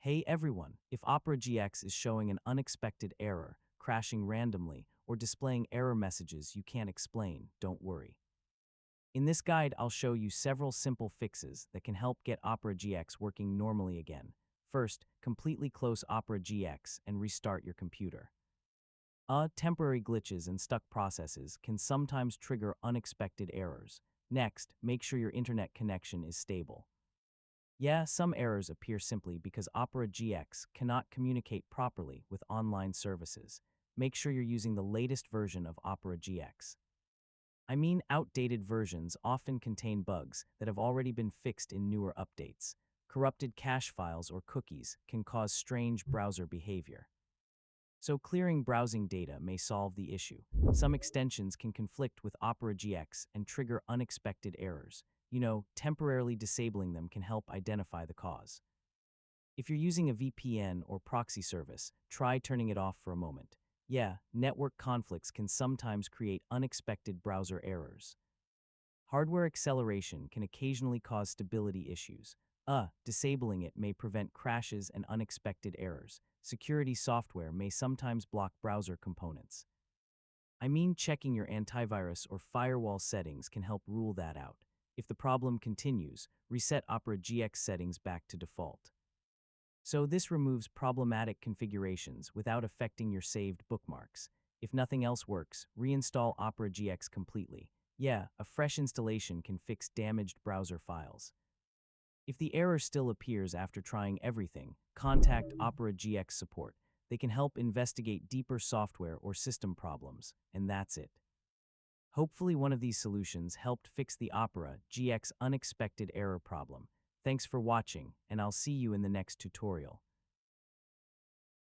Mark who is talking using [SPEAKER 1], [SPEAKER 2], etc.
[SPEAKER 1] Hey everyone, if Opera GX is showing an unexpected error, crashing randomly, or displaying error messages you can't explain, don't worry. In this guide, I'll show you several simple fixes that can help get Opera GX working normally again. First, completely close Opera GX and restart your computer. Temporary glitches and stuck processes can sometimes trigger unexpected errors. Next, make sure your internet connection is stable. Yeah, some errors appear simply because Opera GX cannot communicate properly with online services. Make sure you're using the latest version of Opera GX. I mean, outdated versions often contain bugs that have already been fixed in newer updates. Corrupted cache files or cookies can cause strange browser behavior. So clearing browsing data may solve the issue. Some extensions can conflict with Opera GX and trigger unexpected errors. Temporarily disabling them can help identify the cause. If you're using a VPN or proxy service, try turning it off for a moment. Yeah, network conflicts can sometimes create unexpected browser errors. Hardware acceleration can occasionally cause stability issues. Disabling it may prevent crashes and unexpected errors. Security software may sometimes block browser components. I mean, checking your antivirus or firewall settings can help rule that out. If the problem continues, reset Opera GX settings back to default. So this removes problematic configurations without affecting your saved bookmarks. If nothing else works, reinstall Opera GX completely. Yeah, a fresh installation can fix damaged browser files. If the error still appears after trying everything, contact Opera GX support. They can help investigate deeper software or system problems, and that's it. Hopefully one of these solutions helped fix the Opera GX unexpected error problem. Thanks for watching, and I'll see you in the next tutorial.